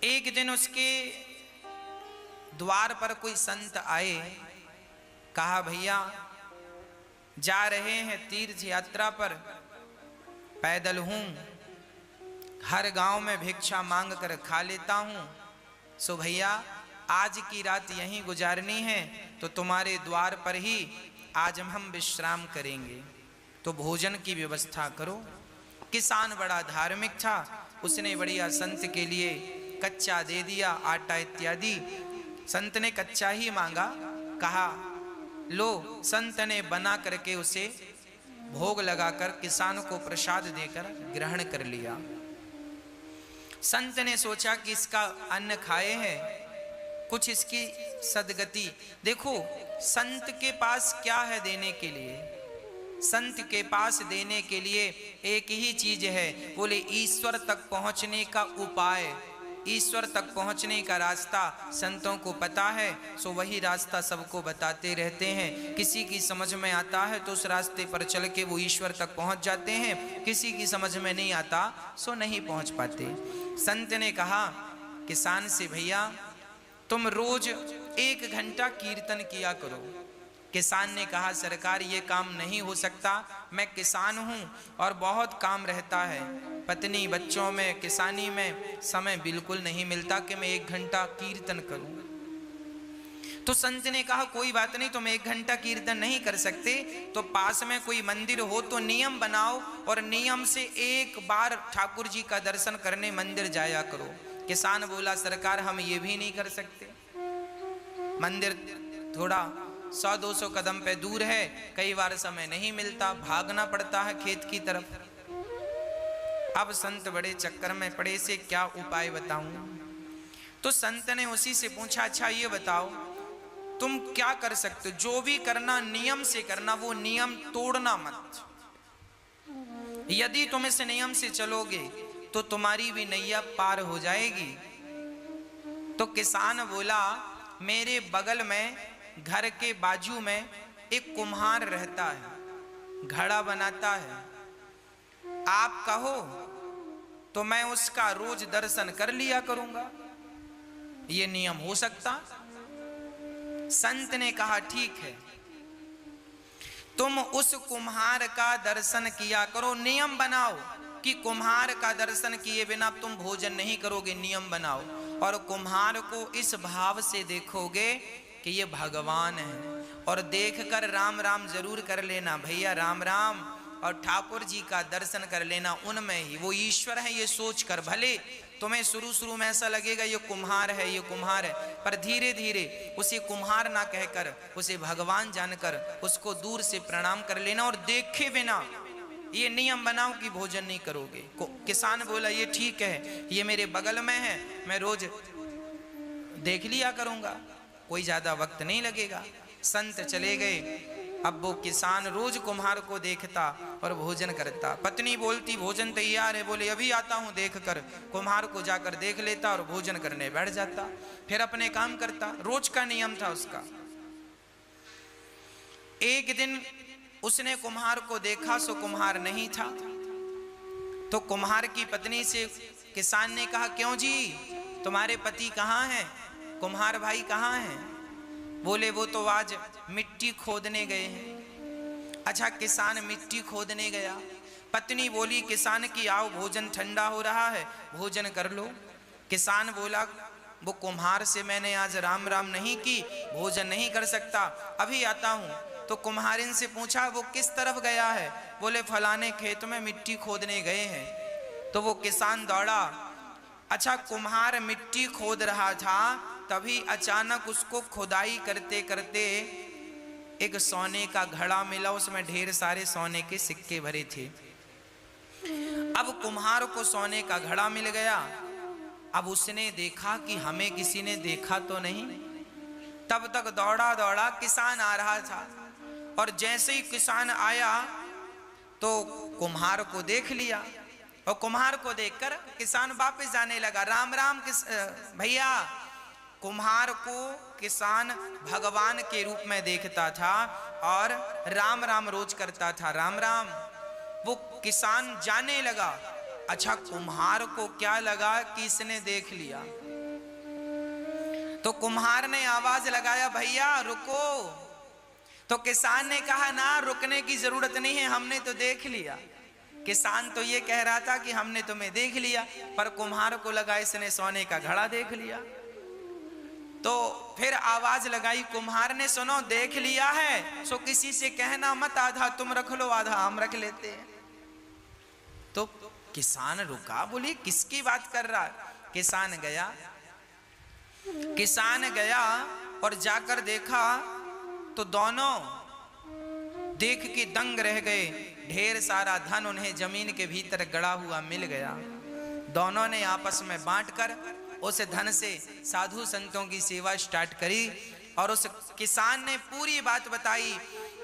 एक दिन उसके द्वार पर कोई संत आए, कहा भैया जा रहे हैं तीर्थ यात्रा पर, पैदल हूं, हर गांव में भिक्षा मांग कर खा लेता हूं, सो भैया आज की रात यहीं गुजारनी है, तो तुम्हारे द्वार पर ही आज हम विश्राम करेंगे, तो भोजन की व्यवस्था करो। किसान बड़ा धार्मिक था, उसने बढ़िया संत के लिए कच्चा दे दिया, आटा इत्यादि। संत ने कच्चा ही मांगा, कहा लो। संत ने बना करके उसे भोग लगाकर किसान को प्रसाद देकर ग्रहण कर लिया। संत ने सोचा कि इसका अन्न खाए हैं, कुछ इसकी सदगति। देखो संत के पास क्या है देने के लिए? संत के पास देने के लिए एक ही चीज है, बोले ईश्वर तक पहुंचने का उपाय, ईश्वर तक पहुंचने का रास्ता संतों को पता है, सो वही रास्ता सबको बताते रहते हैं। किसी की समझ में आता है तो उस रास्ते पर चल के वो ईश्वर तक पहुंच जाते हैं, किसी की समझ में नहीं आता सो नहीं पहुंच पाते। संत ने कहा किसान से, भैया तुम रोज 1 घंटा कीर्तन किया करो। किसान ने कहा सरकार ये काम नहीं हो सकता, मैं किसान हूं और बहुत काम रहता है, पत्नी बच्चों में किसानी में समय बिल्कुल नहीं मिलता कि मैं 1 घंटा कीर्तन करूं। तो संत ने कहा कोई बात नहीं, तुम 1 घंटा कीर्तन नहीं कर सकते तो पास में कोई मंदिर हो तो नियम बनाओ और नियम से 1 बार ठाकुर जी का दर्शन करने मंदिर जाया करो। किसान बोला सरकार हम ये भी नहीं कर सकते, मंदिर थोड़ा 100-200 कदम पे दूर है, कई बार समय नहीं मिलता, भागना पड़ता है खेत की तरफ। अब संत बड़े चक्कर में पड़े, से क्या उपाय बताऊं? तो संत ने उसी से पूछा अच्छा ये बताओ तुम क्या कर सकते हो? जो भी करना नियम से करना, वो नियम तोड़ना मत। यदि तुम इस नियम से चलोगे तो तुम्हारी भी नैया पार हो जाएगी। तो किसान बोला मेरे बगल में घर के बाजू में एक कुम्हार रहता है, घड़ा बनाता है, आप कहो तो मैं उसका रोज दर्शन कर लिया करूंगा, ये नियम हो सकता? संत ने कहा ठीक है, तुम उस कुम्हार का दर्शन किया करो, नियम बनाओ कि कुम्हार का दर्शन किए बिना तुम भोजन नहीं करोगे, नियम बनाओ। और कुम्हार को इस भाव से देखोगे कि ये भगवान है, और देखकर राम राम जरूर कर लेना भैया, राम राम, और ठाकुर जी का दर्शन कर लेना, उनमें ही वो ईश्वर है ये सोच कर। भले तुम्हें शुरू में ऐसा लगेगा ये कुम्हार है, ये कुम्हार है, पर धीरे धीरे उसे कुम्हार ना कहकर उसे भगवान जानकर उसको दूर से प्रणाम कर लेना, और देखे बिना ये नियम बनाओ कि भोजन नहीं करोगे। किसान बोला ये ठीक है, ये मेरे बगल में है, मैं रोज देख लिया करूंगा, कोई ज्यादा वक्त नहीं लगेगा। संत चले गए। अब वो किसान रोज कुम्हार को देखता और भोजन करता। पत्नी बोलती भोजन तैयार है, बोले अभी आता हूं देख कर। कुम्हार को जाकर देख लेता और भोजन करने बैठ जाता, फिर अपने काम करता, रोज का नियम था उसका। एक दिन उसने कुम्हार को देखा, सो कुम्हार नहीं था। तो कुम्हार की पत्नी से किसान ने कहा क्यों जी तुम्हारे पति कहाँ हैं, कुम्हार भाई कहाँ हैं? बोले वो तो आज मिट्टी खोदने गए हैं। अच्छा किसान मिट्टी खोदने गया। पत्नी बोली किसान की आओ भोजन ठंडा हो रहा है, भोजन कर लो। किसान बोला वो कुम्हार से मैंने आज राम राम नहीं की, भोजन नहीं कर सकता, अभी आता हूँ। तो कुम्हारिन से पूछा वो किस तरफ गया है? बोले फलाने खेत में मिट्टी खोदने गए हैं। तो वो किसान दौड़ा। अच्छा कुम्हार मिट्टी खोद रहा था, तभी अचानक उसको खुदाई करते करते एक सोने का घड़ा मिला, उसमें ढेर सारे सोने के सिक्के भरे थे। अब कुम्हार को सोने का घड़ा मिल गया। अब उसने देखा कि हमें किसी ने देखा तो नहीं। तब तक दौड़ा दौड़ा किसान आ रहा था, और जैसे ही किसान आया तो कुम्हार को देख लिया, और कुम्हार को देखकर किसान वापस जाने लगा। राम राम भैया। कुम्हार को किसान भगवान के रूप में देखता था और राम राम रोज करता था, राम राम। वो किसान जाने लगा अच्छा, कुम्हार को क्या लगा कि इसने देख लिया, तो कुम्हार ने आवाज लगाया, भैया रुको। तो किसान ने कहा, ना रुकने की जरूरत नहीं है, हमने तो देख लिया। किसान तो ये कह रहा था कि हमने तुम्हें देख लिया, पर कुम्हार को लगा इसने सोने का घड़ा देख लिया। तो फिर आवाज लगाई कुम्हार ने, सुनो देख लिया है सो किसी से कहना मत, आधा तुम रख लो आधा हम रख लेते हैं। तो किसान रुका, बोली किसकी बात कर रहा है। किसान गया और जाकर देखा तो दोनों देख के दंग रह गए। ढेर सारा धन उन्हें जमीन के भीतर गड़ा हुआ मिल गया। दोनों ने आपस में बांटकर उस धन से साधु संतों की सेवा स्टार्ट करी। और उस किसान ने पूरी बात बताई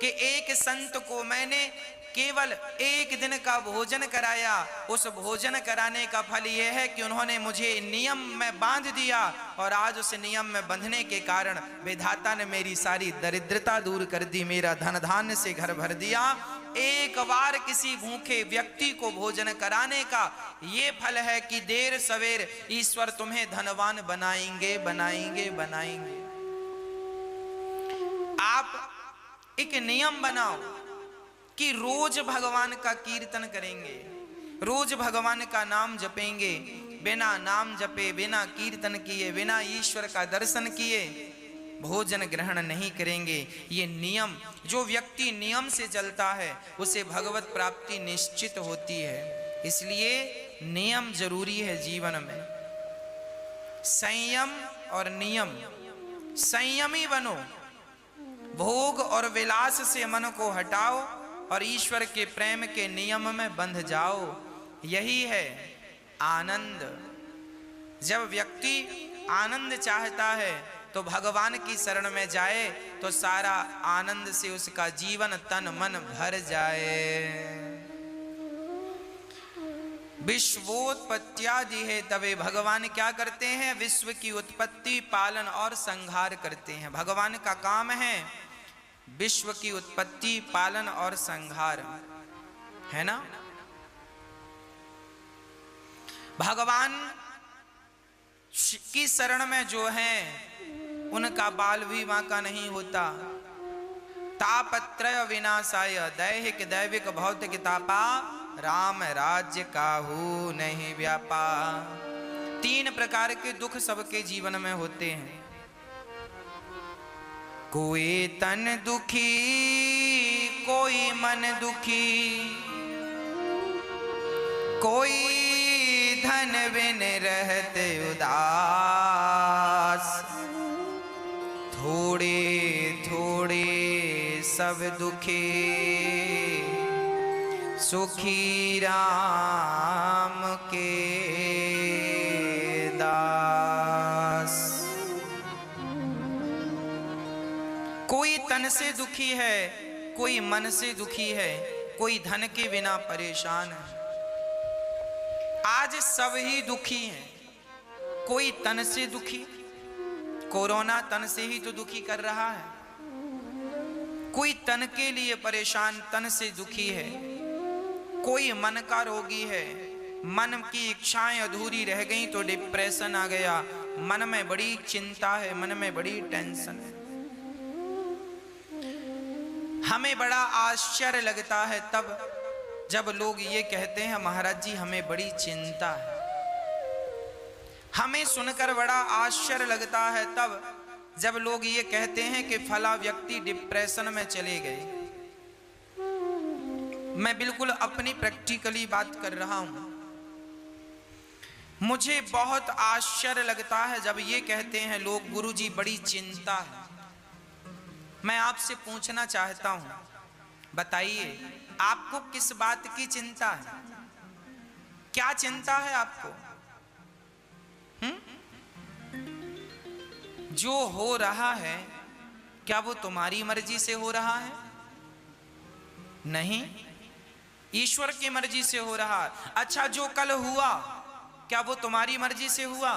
कि एक संत को मैंने केवल एक दिन का भोजन कराया, उस भोजन कराने का फल यह है कि उन्होंने मुझे नियम में बांध दिया, और आज उस नियम में बंधने के कारण विधाता ने मेरी सारी दरिद्रता दूर कर दी, मेरा धन धान्य से घर भर दिया। एक बार किसी भूखे व्यक्ति को भोजन कराने का ये फल है कि देर सवेर ईश्वर तुम्हें धनवान बनाएंगे बनाएंगे बनाएंगे। आप एक नियम बनाओ कि रोज भगवान का कीर्तन करेंगे, रोज भगवान का नाम जपेंगे। बिना नाम जपे, बिना कीर्तन किए, बिना ईश्वर का दर्शन किए भोजन ग्रहण नहीं करेंगे। ये नियम, जो व्यक्ति नियम से चलता है उसे भगवत प्राप्ति निश्चित होती है। इसलिए नियम जरूरी है जीवन में। संयम और नियम, संयमी बनो, भोग और विलास से मन को हटाओ और ईश्वर के प्रेम के नियम में बंध जाओ। यही है आनंद। जब व्यक्ति आनंद चाहता है तो भगवान की शरण में जाए तो सारा आनंद से उसका जीवन तन मन भर जाए। विश्वोत्पत्त्यादि है, तवे भगवान क्या करते हैं, विश्व की उत्पत्ति, पालन और संहार करते हैं। भगवान का काम है विश्व की उत्पत्ति, पालन और संहार, है ना। भगवान की शरण में जो है उनका बाल भी बांका नहीं होता। तापत्रय विनाशाय, दैहिक दैविक भौतिक तापा, राम राज्य काहू नहीं व्यापा। तीन प्रकार के दुख सबके जीवन में होते हैं। कोई तन दुखी, कोई मन दुखी, कोई धन बिन रहते उदास। थोड़े थोड़े सब दुखी, सुखी राम के दास। कोई तन से दुखी है, कोई मन से दुखी है, कोई धन के बिना परेशान है। आज सब ही दुखी हैं। कोई तन से दुखी, कोरोना तन से ही तो दुखी कर रहा है। कोई तन के लिए परेशान, तन से दुखी है। कोई मन का रोगी है, मन की इच्छाएं अधूरी रह गई तो डिप्रेशन आ गया, मन में बड़ी चिंता है, मन में बड़ी टेंशन है। हमें बड़ा आश्चर्य लगता है तब जब लोग ये कहते हैं महाराज जी हमें बड़ी चिंता है। हमें सुनकर बड़ा आश्चर्य लगता है तब जब लोग ये कहते हैं कि फला व्यक्ति डिप्रेशन में चले गए। मैं बिल्कुल अपनी प्रैक्टिकली बात कर रहा हूं। मुझे बहुत आश्चर्य लगता है जब ये कहते हैं लोग गुरुजी बड़ी चिंता है। मैं आपसे पूछना चाहता हूं, बताइए आपको किस बात की चिंता है? क्या चिंता है आपको? जो हो रहा है क्या वो तुम्हारी मर्जी से हो रहा है? नहीं, ईश्वर की मर्जी से हो रहा है। अच्छा, जो कल हुआ क्या वो तुम्हारी मर्जी से हुआ?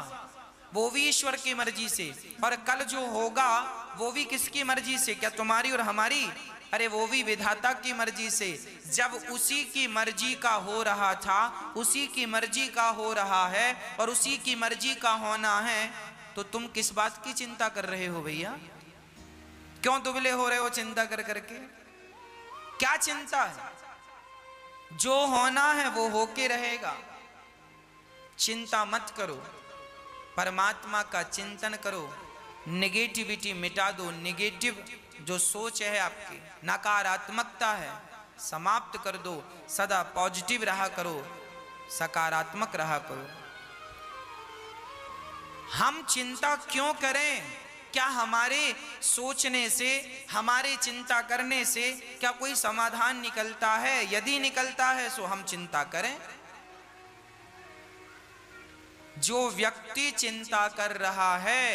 वो भी ईश्वर की मर्जी से। और कल जो होगा वो भी किसकी मर्जी से? क्या तुम्हारी और हमारी? अरे वो भी विधाता की मर्जी से। जब उसी की मर्जी का हो रहा था, उसी की मर्जी का हो रहा है और उसी की मर्जी का होना है, तो तुम किस बात की चिंता कर रहे हो भैया? क्यों दुबले हो रहे हो चिंता कर करके? क्या चिंता है? जो होना है वो होके रहेगा। चिंता मत करो, परमात्मा का चिंतन करो, नेगेटिविटी मिटा दो। नेगेटिव जो सोच है आपकी, नकारात्मकता है, समाप्त कर दो। सदा पॉजिटिव रहा करो, सकारात्मक रहा करो। हम चिंता क्यों करें? क्या हमारे सोचने से, हमारे चिंता करने से क्या कोई समाधान निकलता है? यदि निकलता है तो हम चिंता करें। जो व्यक्ति चिंता कर रहा है,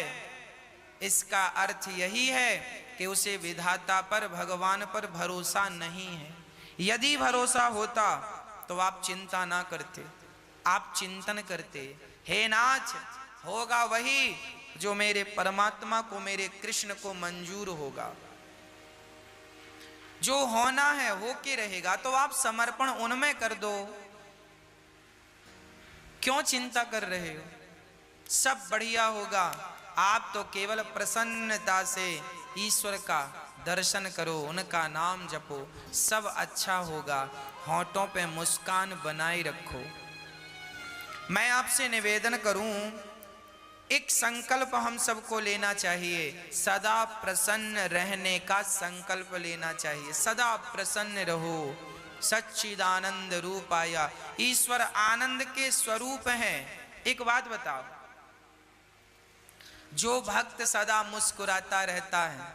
इसका अर्थ यही है कि उसे विधाता पर, भगवान पर भरोसा नहीं है। यदि भरोसा होता तो आप चिंता ना करते, आप चिंतन करते, हे नाथ, होगा वही जो मेरे परमात्मा को, मेरे कृष्ण को मंजूर होगा। जो होना है होके रहेगा, तो आप समर्पण उनमें कर दो। क्यों चिंता कर रहे हो? सब बढ़िया होगा। आप तो केवल प्रसन्नता से ईश्वर का दर्शन करो, उनका नाम जपो, सब अच्छा होगा। होठों पे मुस्कान बनाए रखो। मैं आपसे निवेदन करूं, एक संकल्प हम सबको लेना चाहिए। सदा प्रसन्न रहने का संकल्प लेना चाहिए। सदा प्रसन्न रहो। सच्चिदानंद रूपाया, ईश्वर आनंद के स्वरूप हैं। एक बात बताओ, जो भक्त सदा मुस्कुराता रहता है,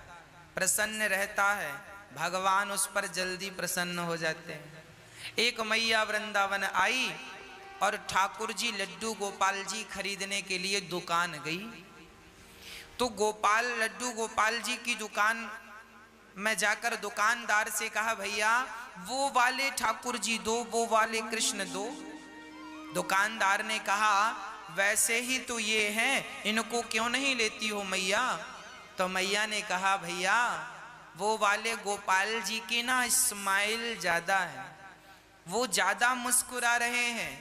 प्रसन्न रहता है, भगवान उस पर जल्दी प्रसन्न हो जाते हैं। एक मैया वृंदावन आई और ठाकुर जी लड्डू गोपाल जी खरीदने के लिए दुकान गई। तो लड्डू गोपाल जी की दुकान में जाकर दुकानदार से कहा, भैया वो वाले ठाकुर जी दो, वो वाले कृष्ण दो। दुकानदार ने कहा, वैसे ही तो ये हैं, इनको क्यों नहीं लेती हो मैया? तो मैया ने कहा, भैया वो वाले गोपाल जी की ना स्माइल ज्यादा है, वो ज्यादा मुस्कुरा रहे हैं,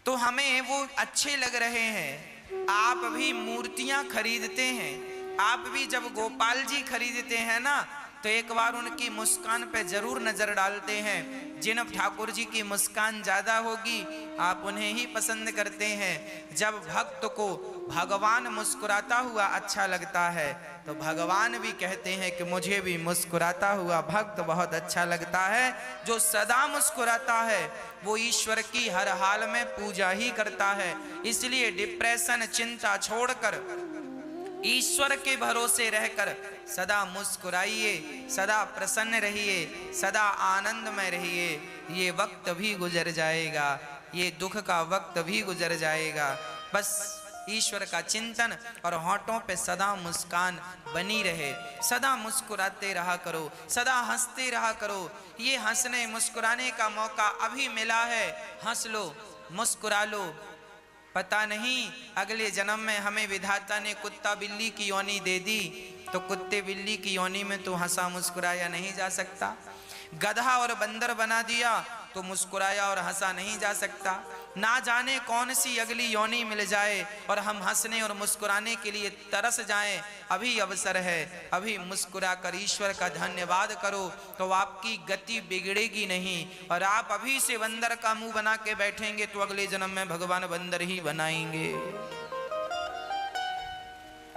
तो हमें वो अच्छे लग रहे हैं। आप भी मूर्तियां खरीदते हैं, आप भी जब गोपाल जी खरीदते हैं ना, तो एक बार उनकी मुस्कान पे जरूर नजर डालते हैं। जिन ठाकुर जी की मुस्कान ज्यादा होगी, आप उन्हें ही पसंद करते हैं। जब भक्त को भगवान मुस्कुराता हुआ अच्छा लगता है, तो भगवान भी कहते हैं कि मुझे भी मुस्कुराता हुआ भक्त बहुत अच्छा लगता है। जो सदा मुस्कुराता है वो ईश्वर की हर हाल में पूजा ही करता है। इसलिए डिप्रेशन, चिंता छोड़कर ईश्वर के भरोसे रहकर सदा मुस्कुराइए, सदा प्रसन्न रहिए, सदा आनंद में रहिए। ये वक्त भी गुजर जाएगा, ये दुख का वक्त भी गुजर जाएगा। बस ईश्वर का चिंतन और होठों पे सदा मुस्कान बनी रहे। सदा मुस्कुराते रहा करो, सदा हंसते रहा करो। ये हंसने मुस्कुराने का मौका अभी मिला है, हंस लो, मुस्कुरा लो। पता नहीं अगले जन्म में हमें विधाता ने कुत्ता बिल्ली की योनि दे दी, तो कुत्ते बिल्ली की योनि में तो हंसा मुस्कुराया नहीं जा सकता। गधा और बंदर बना दिया तो मुस्कुराया और हंसा नहीं जा सकता। ना जाने कौन सी अगली योनि मिल जाए और हम हंसने और मुस्कुराने के लिए तरस जाएं। अभी अवसर है, अभी मुस्कुरा कर ईश्वर का धन्यवाद करो, तो आपकी गति बिगड़ेगी नहीं। और आप अभी से बंदर का मुंह बना के बैठेंगे तो अगले जन्म में भगवान बंदर ही बनाएंगे।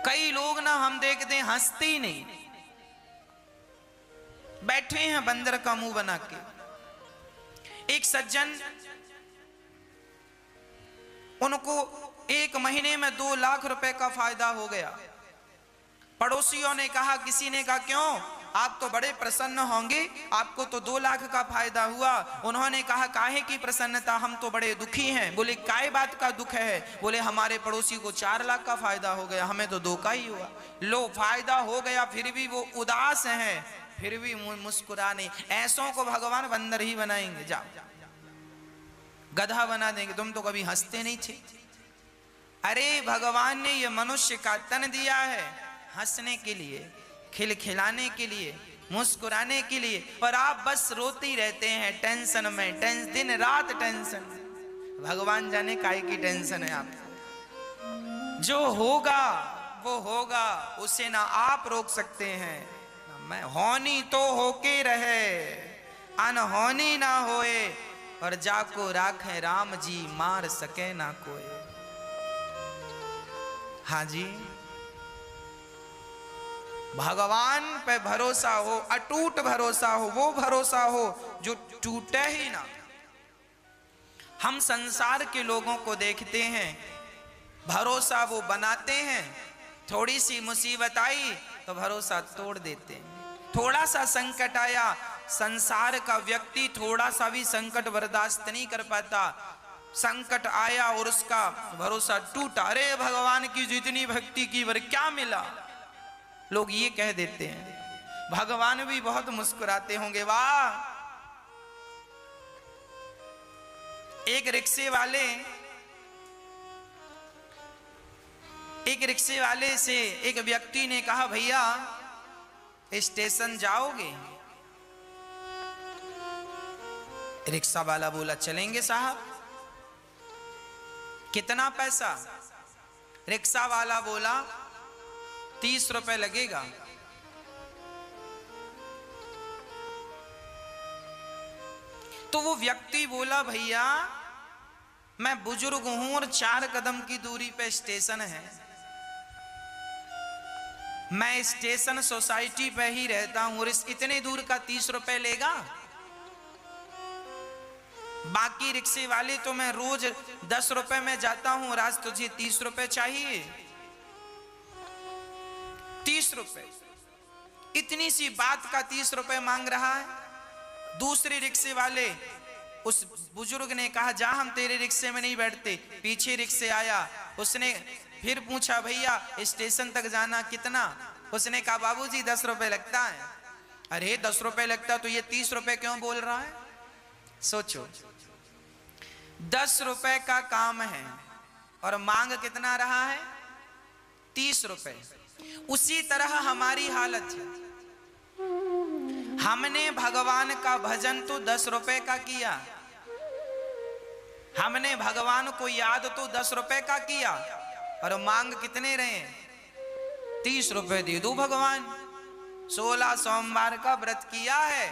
कई लोग ना हम देखते हैं हंसते ही नहीं, बैठे हैं बंदर का मुंह बना के। एक सज्जन, उनको 1 महीने में 2 लाख रुपए का फायदा हो गया। पड़ोसियों ने कहा, किसी ने कहा क्यों, आप तो बड़े प्रसन्न होंगे, आपको तो 2 लाख का फायदा हुआ। उन्होंने कहा, काहे की प्रसन्नता, हम तो बड़े दुखी हैं। बोले, काय बात का दुख है? बोले, हमारे पड़ोसी को 4 लाख का फायदा हो गया, हमें तो 2 का ही हुआ। लो, फायदा हो गया फिर भी वो उदास हैं, फिर भी मुस्कुरा नहीं। ऐसों को भगवान बंदर ही बनाएंगे, जाओ गधा बना देंगे। तुम तो कभी हंसते नहीं थे। अरे भगवान ने ये मनुष्य का तन दिया है हंसने के लिए, खिलखिलाने के लिए, मुस्कुराने के लिए, और आप बस रोते ही रहते हैं टेंशन में, दिन रात टेंशन। भगवान जाने काहे की टेंशन है आपको। जो होगा वो होगा, उसे ना आप रोक सकते हैं ना मैं। होनी तो होके रहे, अनहोनी ना होए, और जाको राखे राम जी, मार सके ना कोई। हाँ जी, भगवान पे भरोसा हो, अटूट भरोसा हो, वो भरोसा हो जो टूटे ही ना। हम संसार के लोगों को देखते हैं, भरोसा वो बनाते हैं, थोड़ी सी मुसीबत आई तो भरोसा तोड़ देते हैं। थोड़ा सा संकट आया, संसार का व्यक्ति थोड़ा सा भी संकट बर्दाश्त नहीं कर पाता। संकट आया और उसका भरोसा टूटा, अरे भगवान की जितनी भक्ति की वर क्या मिला, लोग ये कह देते हैं। भगवान भी बहुत मुस्कुराते होंगे। वाह, एक रिक्शे वाले से एक व्यक्ति ने कहा, भैया स्टेशन जाओगे? रिक्शा वाला बोला, चलेंगे साहब। कितना पैसा? रिक्शा वाला बोला, 30 रुपए लगेगा। तो वो व्यक्ति बोला, भैया मैं बुजुर्ग हूं और 4 कदम की दूरी पे स्टेशन है, मैं स्टेशन सोसाइटी पे ही रहता हूं, और इस इतने दूर का 30 रुपए लेगा? बाकी रिक्शे वाले तो मैं रोज 10 रुपए में जाता हूं, और आज तुझे 30 रुपए चाहिए? 30 रुपए, इतनी सी बात का 30 रुपए मांग रहा है। दूसरे रिक्शे वाले, उस बुजुर्ग ने कहा, जा हम तेरे रिक्शे में नहीं बैठते। पीछे रिक्शे आया, उसने फिर पूछा, भैया स्टेशन तक जाना कितना? उसने कहा, बाबूजी 10 रुपए लगता है। अरे 10 रुपए लगता तो ये 30 रुपए क्यों बोल रहा है? सोचो, 10 रुपए का काम है और मांग कितना रहा है? 30 रुपए। उसी तरह हमारी हालत है। हमने भगवान का भजन तो 10 रुपए का किया, हमने भगवान को याद तो 10 रुपए का किया, और मांग कितने रहे? 30 रुपए दे दो भगवान। 16 सोमवार का व्रत किया है,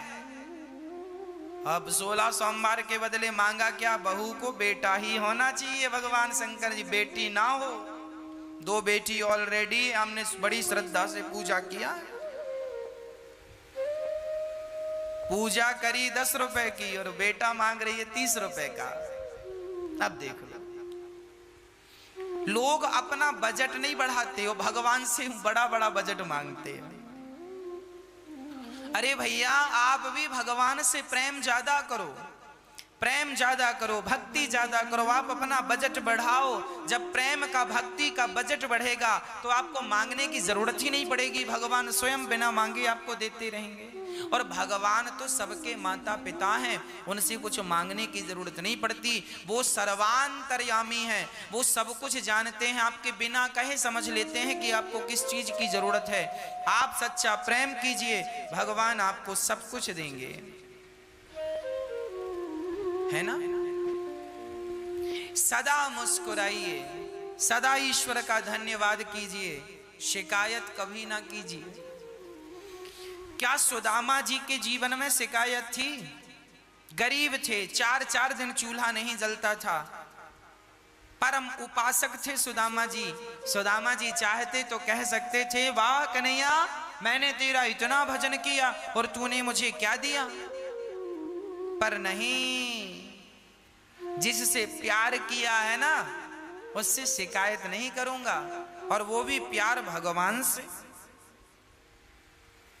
अब 16 सोमवार के बदले मांगा क्या? बहू को बेटा ही होना चाहिए। भगवान शंकर जी बेटी ना हो, 2 बेटी ऑलरेडी हमने बड़ी श्रद्धा से पूजा किया, पूजा करी 10 रुपए की, और बेटा मांग रही है 30 रुपए का। अब देख लो, लोग अपना बजट नहीं बढ़ाते हो, भगवान से बड़ा बड़ा बजट मांगते हैं। अरे भैया, आप भी भगवान से प्रेम ज्यादा करो, प्रेम ज्यादा करो, भक्ति ज्यादा करो। आप अपना बजट बढ़ाओ। जब प्रेम का, भक्ति का बजट बढ़ेगा तो आपको मांगने की जरूरत ही नहीं पड़ेगी। भगवान स्वयं बिना मांगे आपको देते रहेंगे। और भगवान तो सबके माता पिता हैं, उनसे कुछ मांगने की जरूरत नहीं पड़ती। वो सर्वांतर्यामी हैं, वो सब कुछ जानते हैं। आपके बिना कहे समझ लेते हैं कि आपको किस चीज की जरूरत है। आप सच्चा प्रेम कीजिए, भगवान आपको सब कुछ देंगे, है ना। सदा मुस्कुराइए, सदा ईश्वर का धन्यवाद कीजिए, शिकायत कभी ना कीजिए। क्या सुदामा जी के जीवन में शिकायत थी? गरीब थे, 4 दिन चूल्हा नहीं जलता था, परम उपासक थे सुदामा जी। सुदामा जी चाहते तो कह सकते थे, वाह कन्हैया, मैंने तेरा इतना भजन किया और तूने मुझे क्या दिया। पर नहीं, जिससे प्यार किया है ना, उससे शिकायत नहीं करूंगा, और वो भी प्यार भगवान से।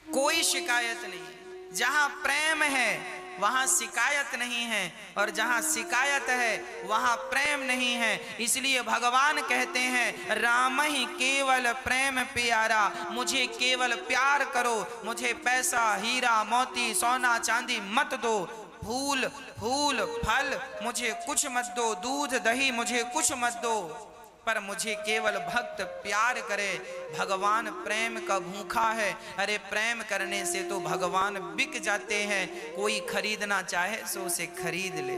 कोई शिकायत नहीं। जहां प्रेम है वहां शिकायत नहीं है, और जहां शिकायत है वहां प्रेम नहीं है। इसलिए भगवान कहते हैं, राम ही केवल प्रेम प्यारा, मुझे केवल प्यार करो, मुझे पैसा हीरा मोती सोना चांदी मत दो, फूल फल मुझे कुछ मत दो, दूध दही मुझे कुछ मत दो। पर मुझे केवल भक्त प्यार करे। भगवान प्रेम का भूखा है। अरे प्रेम करने से तो भगवान बिक जाते हैं। कोई खरीदना चाहे सो उसे खरीद ले।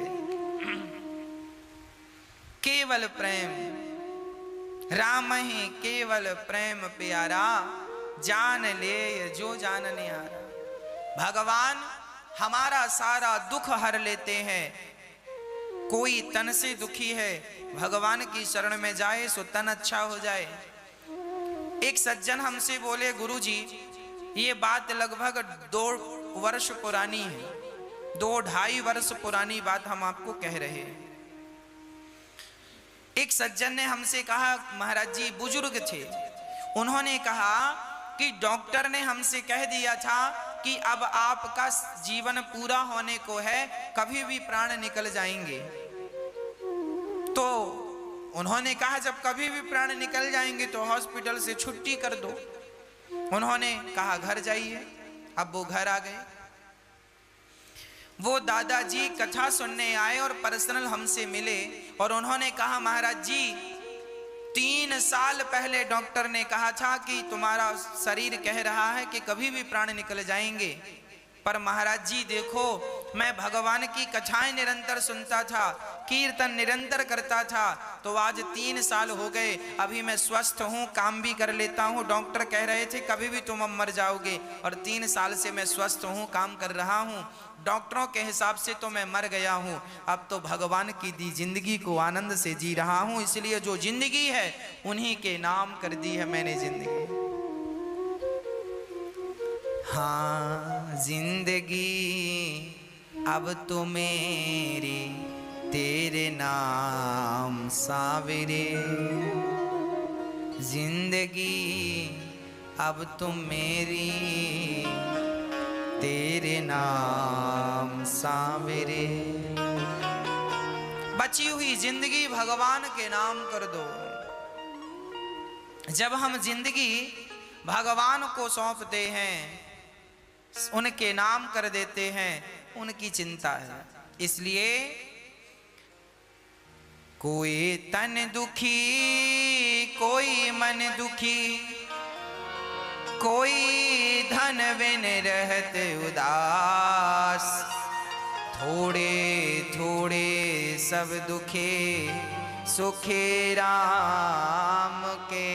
केवल प्रेम, राम ही केवल प्रेम प्यारा, जान ले जो जानने हारा। भगवान हमारा सारा दुख हर लेते हैं। कोई तन से दुखी है, भगवान की शरण में जाए सो तन अच्छा हो जाए। एक सज्जन हमसे बोले, गुरुजी ये बात लगभग 2 वर्ष पुरानी है, 2-2.5 वर्ष पुरानी बात हम आपको कह रहे हैं। एक सज्जन ने हमसे कहा, महाराज जी बुजुर्ग थे, उन्होंने कहा कि डॉक्टर ने हमसे कह दिया था कि अब आपका जीवन पूरा होने को है, कभी भी प्राण निकल जाएंगे। तो उन्होंने कहा जब कभी भी प्राण निकल जाएंगे तो हॉस्पिटल से छुट्टी कर दो। उन्होंने कहा घर जाइए। अब वो घर आ गए। वो दादाजी कथा सुनने आए और पर्सनल हमसे मिले और उन्होंने कहा, महाराज जी 3 साल पहले डॉक्टर ने कहा था कि तुम्हारा शरीर कह रहा है कि कभी भी प्राण निकल जाएंगे, पर महाराज जी देखो मैं भगवान की कथाएं निरंतर सुनता था, कीर्तन निरंतर करता था, तो आज 3 साल हो गए, अभी मैं स्वस्थ हूँ, काम भी कर लेता हूँ। डॉक्टर कह रहे थे कभी भी तुम अब मर जाओगे और 3 साल से मैं स्वस्थ हूँ, काम कर रहा हूँ। डॉक्टरों के हिसाब से तो मैं मर गया हूँ, अब तो भगवान की दी जिंदगी को आनंद से जी रहा हूँ, इसलिए जो जिंदगी है उन्हीं के नाम कर दी है मैंने जिंदगी। हाँ जिंदगी अब तो मेरी तेरे नाम सावरे, जिंदगी अब तो मेरी तेरे नाम सावरे। बची हुई जिंदगी भगवान के नाम कर दो। जब हम जिंदगी भगवान को सौंपते हैं, उनके नाम कर देते हैं, उनकी चिंता है। इसलिए कोई तन दुखी, कोई मन दुखी, कोई धन बिन रहत उदास, थोड़े थोड़े सब दुखे, सुखे राम के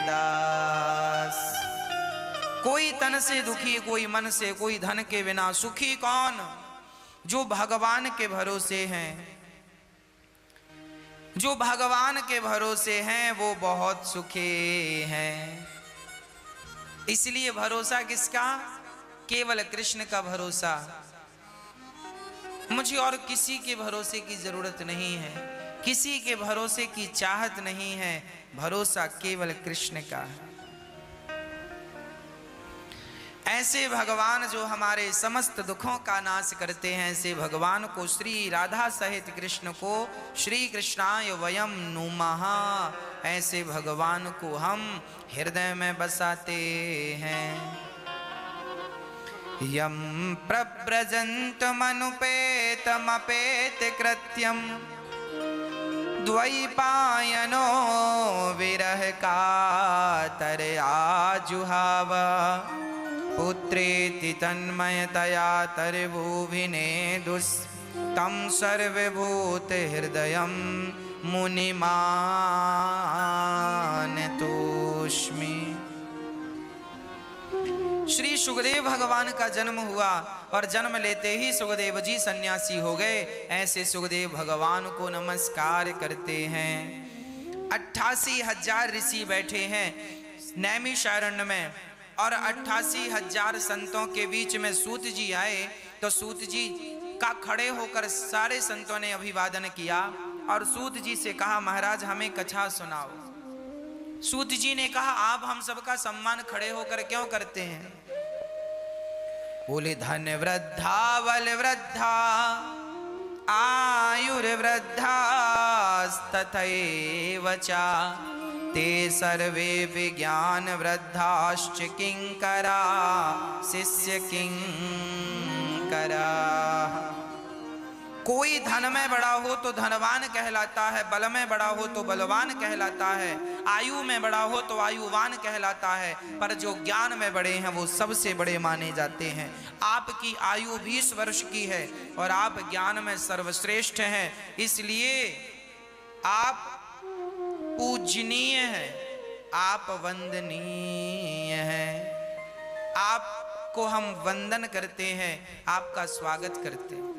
दास। कोई तन से दुखी, कोई मन से, कोई धन के बिना। सुखी कौन? जो भगवान के भरोसे हैं। जो भगवान के भरोसे हैं वो बहुत सुखी हैं। इसलिए भरोसा किसका? केवल कृष्ण का भरोसा। मुझे और किसी के भरोसे की जरूरत नहीं है, किसी के भरोसे की चाहत नहीं है, भरोसा केवल कृष्ण का है। ऐसे भगवान जो हमारे समस्त दुखों का नाश करते हैं, ऐसे भगवान को, श्री राधा सहित कृष्ण को श्री कृष्णाय वयम नुमः, ऐसे भगवान को हम हृदय में बसाते हैं। यम प्रव्रजन्तमनुपेतमपेत कृत्यम, द्वैपायनो विरह कातरया जुहाव, पुत्रेति तन्मयतया तर्वुभिने दुस्तं सर्वभूत हृदयं मुनिमानतोऽस्मि। श्री सुखदेव भगवान का जन्म हुआ और जन्म लेते ही सुखदेव जी सन्यासी हो गए। ऐसे सुखदेव भगवान को नमस्कार करते हैं। 88,000 ऋषि बैठे हैं नैमिषारण्य में और 88,000 संतों के बीच में सूत जी आए तो सूत जी का खड़े होकर सारे संतों ने अभिवादन किया और सूत जी से कहा, महाराज हमें कथा सुनाओ। सूत जी ने कहा, आप हम सबका सम्मान खड़े होकर क्यों करते हैं? बोले, धन वृद्धा बल वृद्धा आयुर्वृद्धा तथैव च ते सर्वे विज्ञान वृद्धाश्च किंकरा शिष्य किंकरा। कोई धन में बड़ा हो तो धनवान कहलाता है, बल में बड़ा हो तो बलवान कहलाता है, आयु में बड़ा हो तो आयुवान कहलाता है, पर जो ज्ञान में बड़े हैं वो सबसे बड़े माने जाते हैं। आपकी आयु 20 वर्ष की है और आप ज्ञान में सर्वश्रेष्ठ हैं, इसलिए आप पूजनीय हैं, आप वंदनीय हैं। आपको हम वंदन करते हैं, आपका स्वागत करते हैं।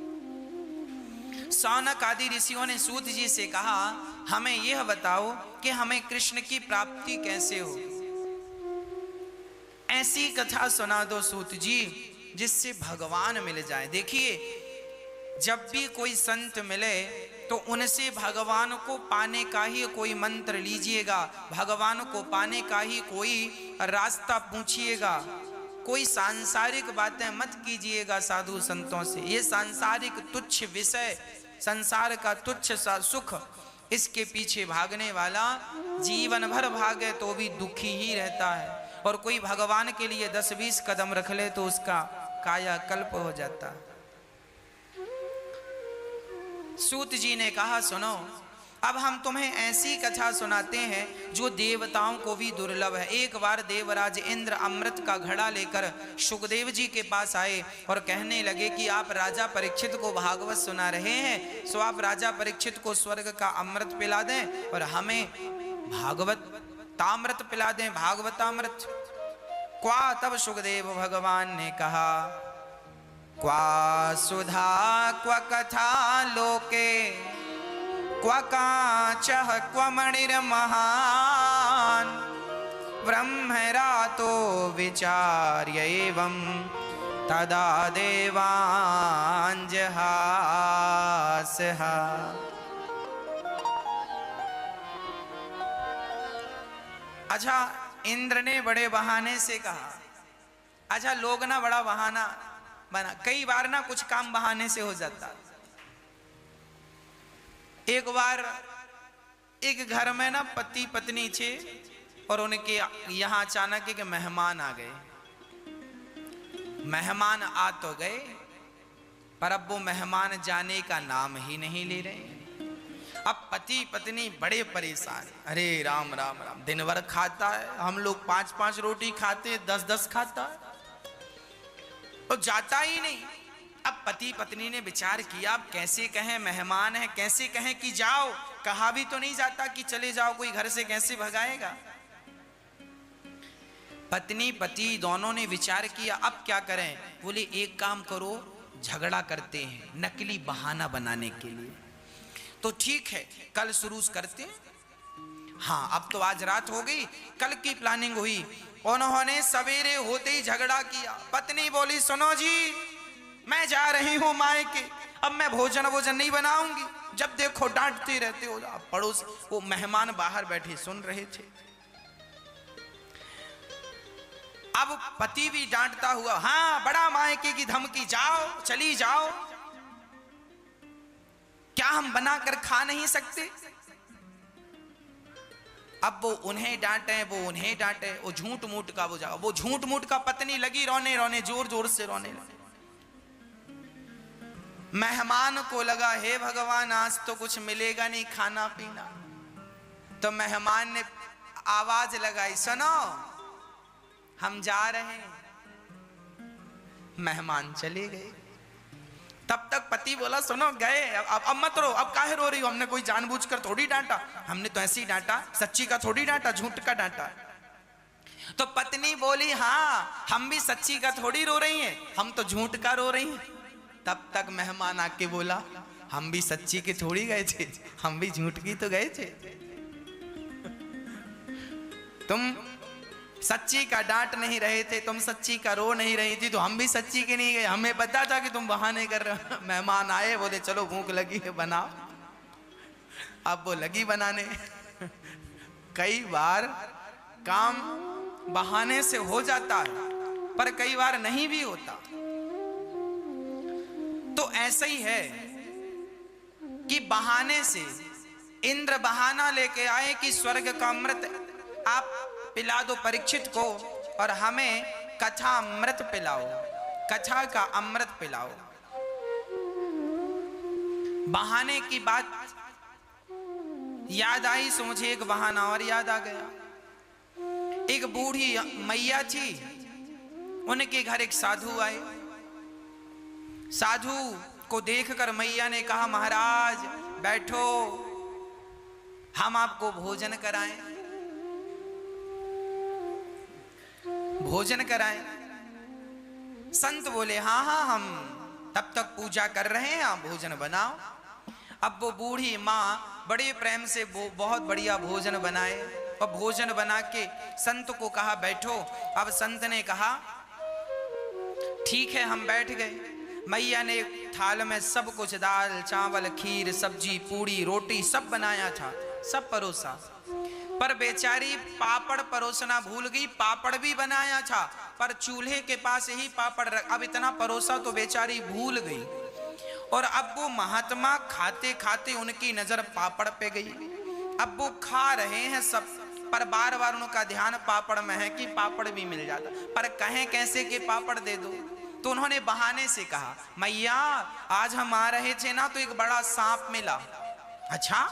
सौनक आदि ऋषियों ने सूत जी से कहा, हमें यह बताओ कि हमें कृष्ण की प्राप्ति कैसे हो। ऐसी कथा सुना दो सूत जी जिससे भगवान मिल जाए। देखिए, जब भी कोई संत मिले तो उनसे भगवान को पाने का ही कोई मंत्र लीजिएगा, भगवान को पाने का ही कोई रास्ता पूछिएगा। कोई सांसारिक बातें मत कीजिएगा साधु संतों से। ये सांसारिक तुच्छ विषय, संसार का तुच्छ सा सुख, इसके पीछे भागने वाला जीवन भर भागे तो भी दुखी ही रहता है, और कोई भगवान के लिए 10-20 कदम रख ले तो उसका कायाकल्प हो जाता है। सूत जी ने कहा, सुनो, अब हम तुम्हें ऐसी कथा सुनाते हैं जो देवताओं को भी दुर्लभ है। एक बार देवराज इंद्र अमृत का घड़ा लेकर सुखदेव जी के पास आए और कहने लगे कि आप राजा परीक्षित को भागवत सुना रहे हैं, सो आप राजा परीक्षित को स्वर्ग का अमृत पिला दें और हमें भागवत तामृत पिला दें, भागवतामृत। क्वा, तब सुखदेव भगवान ने कहा, क्वा सुधा क्वा कथा लोके क्वा काचः क्वा मणिर्महान् ब्रह्मरातो विचार्य एवं तदा देवाञ्जहासः। अच्छा, इंद्र ने बड़े बहाने से कहा। अच्छा, लोग ना बड़ा बहाना बना, कई बार ना कुछ काम बहाने से हो जाता। एक बार एक घर में ना पति पत्नी थे और उनके यहाँ अचानक एक मेहमान आ गए। मेहमान आ तो गए, पर अब वो मेहमान जाने का नाम ही नहीं ले रहे। अब पति पत्नी बड़े परेशान। अरे राम राम राम, दिन भर खाता है, हम लोग 5-5 रोटी खाते हैं, 10-10 खाता है, तो जाता ही नहीं। अब पति पत्नी ने विचार किया, अब कैसे कहें, मेहमान है, कैसे कहें कि जाओ, कहा भी तो नहीं जाता कि चले जाओ, कोई घर से कैसे भगाएगा। पत्नी पति दोनों ने विचार किया, अब क्या करें। बोले एक काम करो, झगड़ा करते हैं नकली बहाना बनाने के लिए। तो ठीक है, कल शुरू करते हैं। हाँ, अब तो आज रात हो गई, कल की प्लानिंग हुई। उन्होंने सवेरे होते ही झगड़ा किया। पत्नी बोली, सुनो जी, मैं जा रही हूं मायके, अब मैं भोजन नहीं बनाऊंगी, जब देखो डांटते रहते हो। पड़ोस वो मेहमान बाहर बैठे सुन रहे थे। अब पति भी डांटता हुआ, हाँ बड़ा मायके की धमकी, जाओ चली जाओ, क्या हम बनाकर खा नहीं सकते। अब वो उन्हें डांटे, वो उन्हें डांटे, वो झूठ मूठ का वो झूठ मूठ का पत्नी लगी रोने, जोर जोर से रोने लगी। मेहमान को लगा, हे भगवान आज तो कुछ मिलेगा नहीं खाना पीना। तो मेहमान ने आवाज लगाई, सुनो हम जा रहे हैं। मेहमान चले गए। तब तक पति बोला, सुनो गए, अब मत रो, अब काहे रो रही हो, हमने कोई जानबूझकर थोड़ी डांटा, हमने तो ऐसे ही डांटा, सच्ची का थोड़ी डांटा, झूठ का डांटा। तो पत्नी बोली, हाँ हम भी सच्ची का थोड़ी रो रही हैं, हम तो झूठ का रो रही हैं। तब तक मेहमान आके बोला, हम भी सच्ची के थोड़ी गए थे, हम भी झूठ की तो गए थे। तुम सच्ची का डांट नहीं रहे थे, तुम सच्ची का रो नहीं रही थी, तो हम भी सच्ची के नहीं गए, हमें पता था कि तुम बहाने कर रहे हो। मेहमान आए, बोले चलो भूख लगी है बनाओ। अब वो लगी बनाने। कई बार काम बहाने से हो जाता है, पर कई बार नहीं भी होता। तो ऐसा ही है कि बहाने से इंद्र बहाना लेके आए कि स्वर्ग का अमृत आप पिला दो परीक्षित को और हमें कथा अमृत पिलाओ, कथा का अमृत पिलाओ। बहाने की बात याद आई सो मुझे एक बहाना और याद आ गया। एक बूढ़ी मैया थी, उनके घर एक साधु आए। साधु को देखकर मैया ने कहा, महाराज बैठो, हम आपको भोजन कराएं। भोजन कराएं। संत बोले, हाँ हाँ हम तब तक पूजा कर रहे हैं, आप भोजन बनाओ। अब वो बूढ़ी माँ बड़े प्रेम से वो बहुत बढ़िया भोजन बनाए और भोजन बना के संत को कहा बैठो। अब संत ने कहा ठीक है, हम बैठ गए। मैया ने थाल में सब कुछ, दाल चावल खीर सब्जी पूड़ी रोटी सब बनाया था, सब परोसा। पर बेचारी पापड़ परोसना भूल गई। पापड़ भी बनाया था पर चूल्हे के पास ही पापड़ अब इतना परोसा तो बेचारी भूल गई। और अब वो महात्मा खाते खाते उनकी नजर पापड़ पे गई। अब वो खा रहे हैं सब, पर बार बार उनका ध्यान पापड़ में है कि पापड़ भी मिल जाता, पर कहें कैसे कि पापड़ दे दो। तो उन्होंने बहाने से कहा, मैया आज हम आ रहे थे ना तो एक बड़ा सांप मिला। अच्छा,